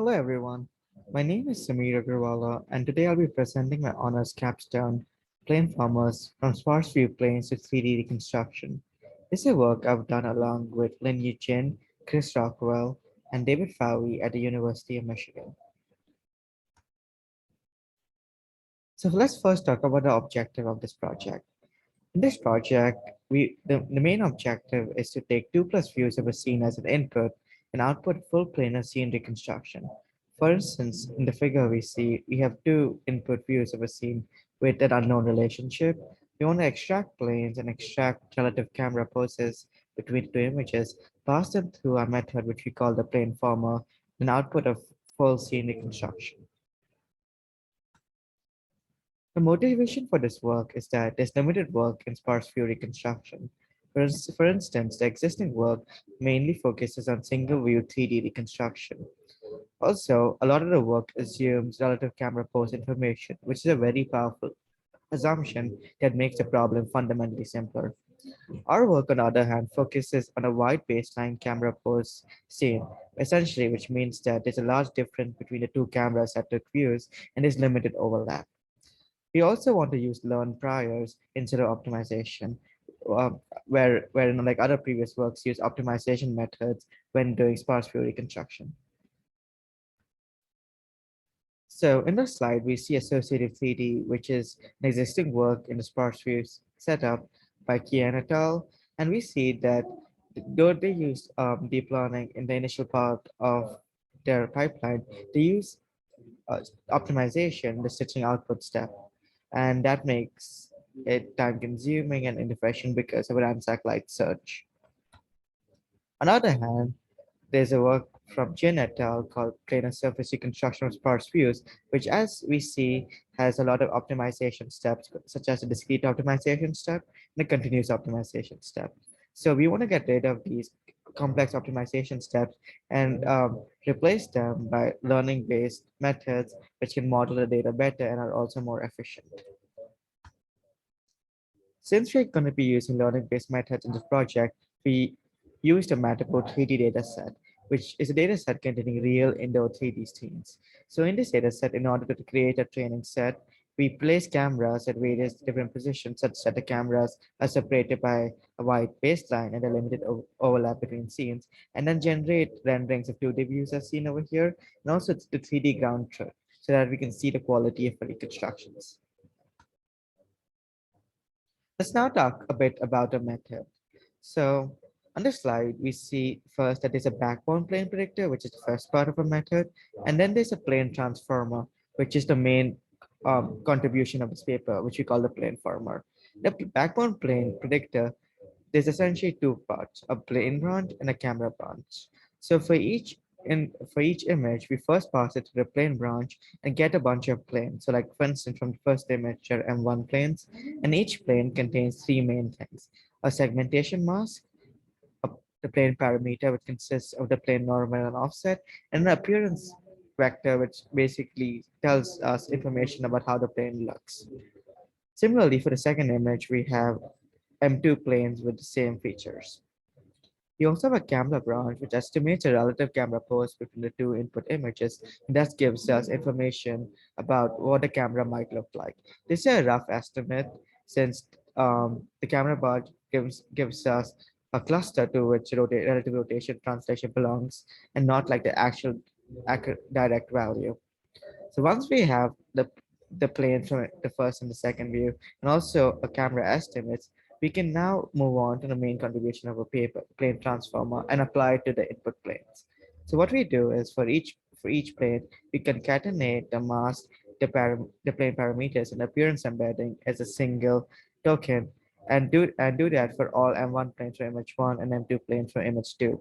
Hello everyone, my name is Samir Agarwala and today I'll be presenting my honors capstone, PlaneFormers from Sparse View Planes to 3D Reconstruction. This is a work I've done along with Lin Yu Jin, Chris Rockwell, and David Fowey at the University of Michigan. So let's first talk about the objective of this project. In this project, the main objective is to take 2+ views of a scene as an input and output full planar scene reconstruction. For instance, in the figure we see, we have two input views of a scene with an unknown relationship. We want to extract planes and extract relative camera poses between the two images, pass them through a method which we call the PlaneFormer, and output of full scene reconstruction. The motivation for this work is that there's limited work in sparse view reconstruction. For instance, the existing work mainly focuses on single view 3D reconstruction. Also, a lot of the work assumes relative camera pose information, which is a very powerful assumption that makes the problem fundamentally simpler. Our work, on the other hand, focuses on a wide baseline camera pose scene, essentially, which means that there's a large difference between the two cameras at the views and there's limited overlap. We also want to use learn priors instead of optimization, uh, where like other previous works use optimization methods when doing sparse view reconstruction. So in the slide, we see associative 3D, which is an existing work in the sparse view setup by Kian et al. And we see that though they used deep learning in the initial part of their pipeline, they use optimization, the stitching output step. And that makes it time consuming and inefficient because of a ransack light search. On the other hand, there's a work from Jin et al. Called Planar Surface Reconstruction of Sparse Views, which, as we see, has a lot of optimization steps, such as a discrete optimization step and a continuous optimization step. So we want to get rid of these complex optimization steps and replace them by learning-based methods, which can model the data better and are also more efficient. Since we're going to be using learning-based methods in this project, we used a Matterport 3D dataset, which is a dataset containing real indoor 3D scenes. So in this dataset, in order to create a training set, we place cameras at various different positions such that the cameras are separated by a wide baseline and a limited overlap between scenes, and then generate renderings of 2D views as seen over here, and also the 3D ground truth so that we can see the quality of the reconstructions. Let's now talk a bit about the method. So on this slide, we see first that there's a backbone plane predictor, which is the first part of a method. And then there's a plane transformer, which is the main contribution of this paper, which we call the PlaneFormer. The backbone plane predictor, there's essentially two parts, a plane branch and a camera branch. So for each image, we first pass it to the plane branch and get a bunch of planes. So like for instance, from the first image, there are M1 planes, and each plane contains three main things: a segmentation mask, a, the plane parameter, which consists of the plane normal and offset, and an appearance vector, which basically tells us information about how the plane looks. Similarly, for the second image, we have M2 planes with the same features. We also have a camera branch, which estimates a relative camera pose between the two input images, and thus gives us information about what the camera might look like. This is a rough estimate since the camera branch gives us a cluster to which relative rotation translation belongs, and not like the actual direct value. So once we have the plane from the first and the second view, and also a camera estimates, we can now move on to the main contribution of a paper plane transformer and apply it to the input planes. So what we do is for each plane, we concatenate the mask, the plane parameters, and appearance embedding as a single token, and do that for all M1 planes for image one and M2 planes for image two.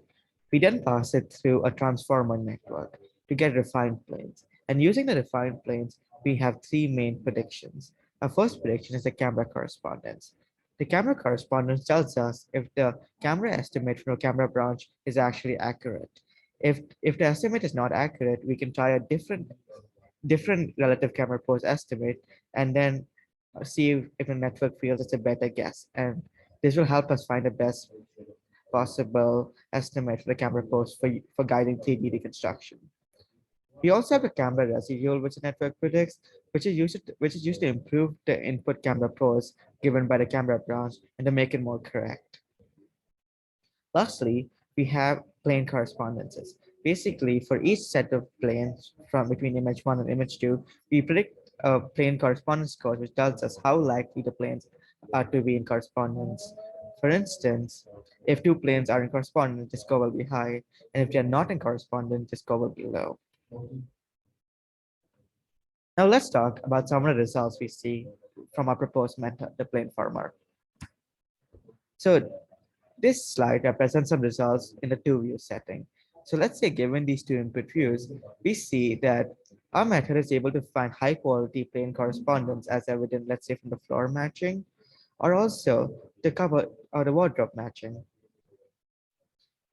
We then pass it through a transformer network to get refined planes. And using the refined planes, we have three main predictions. Our first prediction is the camera correspondence. The camera correspondence tells us if the camera estimate from a camera branch is actually accurate. If the estimate is not accurate, we can try a different relative camera pose estimate and then see if the network feels it's a better guess. And this will help us find the best possible estimate for the camera pose for guiding 3D reconstruction. We also have a camera residual, which the network predicts, which is used to improve the input camera pose given by the camera branch and to make it more correct. Lastly, we have plane correspondences. Basically, for each set of planes from between image 1 and image 2, we predict a plane correspondence score, which tells us how likely the planes are to be in correspondence. For instance, if two planes are in correspondence, the score will be high, and if they are not in correspondence, the score will be low. Now let's talk about some of the results we see from our proposed method, the PlaneFormer. So this slide represents some results in the two-view setting. So let's say given these two input views, we see that our method is able to find high quality plane correspondence as evident, let's say from the floor matching, or also the cupboard or the wardrobe matching.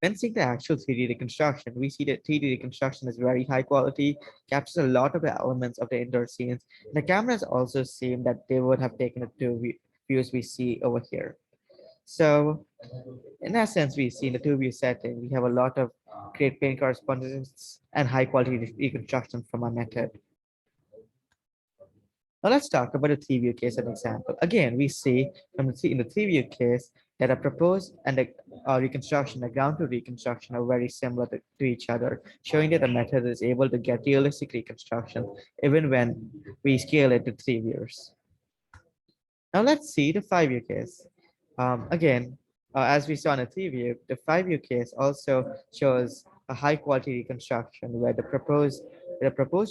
When seeing the actual 3D reconstruction, we see that 3D reconstruction is very high quality, captures a lot of the elements of the indoor scenes. The cameras also seem that they would have taken the views we see over here. So in essence, we see in the two-view setting, we have a lot of great plane correspondence and high quality reconstruction from our method. Now let's talk about the three-view case and example. Again, we see in the three-view case that a proposed and a reconstruction, a ground to reconstruction are very similar to each other, showing that the method is able to get realistic reconstruction even when we scale it to three views. Now let's see the five-view case. Again, as we saw in the three-view, the five-view case also shows a high-quality reconstruction where the proposed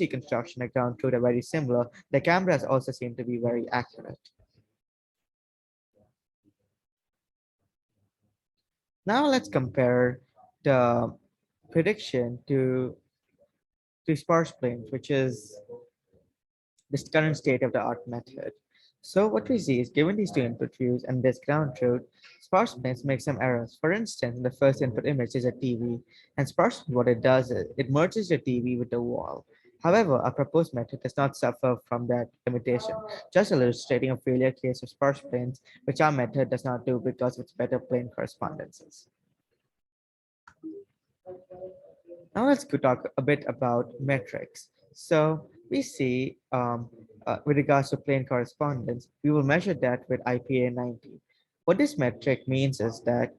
reconstruction and ground truth are very similar. The cameras also seem to be very accurate. Now let's compare the prediction to sparse planes, which is this current state of the art method. So what we see is given these two input views and this ground truth, sparse planes make some errors. For instance, the first input image is a TV, and sparse what it does is it merges the TV with the wall. However, our proposed method does not suffer from that limitation, just illustrating a failure case of sparse planes, which our method does not do because of its better plane correspondences. Now let's go talk a bit about metrics. So we see with regards to plane correspondence, we will measure that with IPA 90. What this metric means is that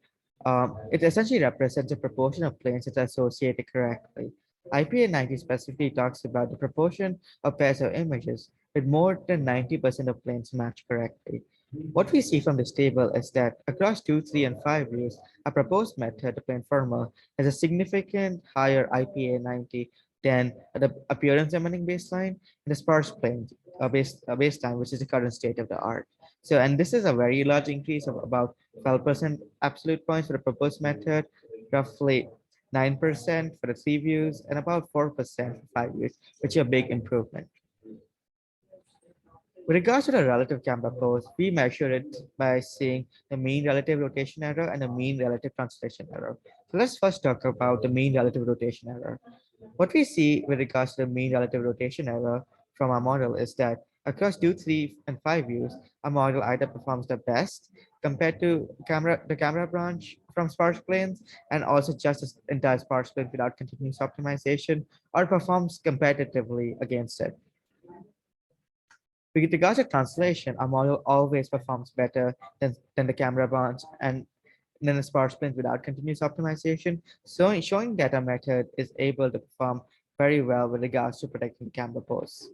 it essentially represents a proportion of planes that are associated correctly. IPA 90 specifically talks about the proportion of pairs of images with more than 90% of planes match correctly. What we see from this table is that across 2, 3, and 5 views, a proposed method, the PlaneFormer, has a significant higher IPA 90 than the appearance emitting baseline and the sparse plane baseline, which is the current state of the art. So, and this is a very large increase of about 12% absolute points for the proposed method, roughly 9% for the three views, and about 4% for five views, which is a big improvement. With regards to the relative camera pose, we measure it by seeing the mean relative rotation error and the mean relative translation error. So let's first talk about the mean relative rotation error. What we see with regards to the mean relative rotation error from our model is that across 2, 3, and 5 views, our model either performs the best compared to the camera branch from sparse planes and also just as entire sparse plane without continuous optimization, or performs competitively against it. With regards to translation, our model always performs better than the camera branch and then the sparse planes without continuous optimization, so showing that our method is able to perform very well with regards to protecting the camera pose.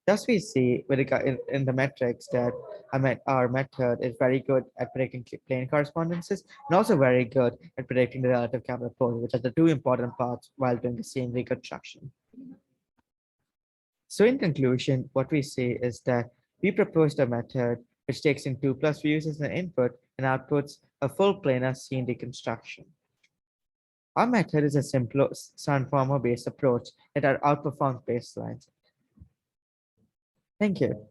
Thus, we see in the metrics that our method is very good at predicting plane correspondences and also very good at predicting the relative camera pose, which are the two important parts while doing the same reconstruction. So in conclusion, what we say is that we proposed a method which takes in 2 plus views as an input and outputs a full planar scene reconstruction. Our method is a simpler transformer-based approach that outperforms baselines. Thank you.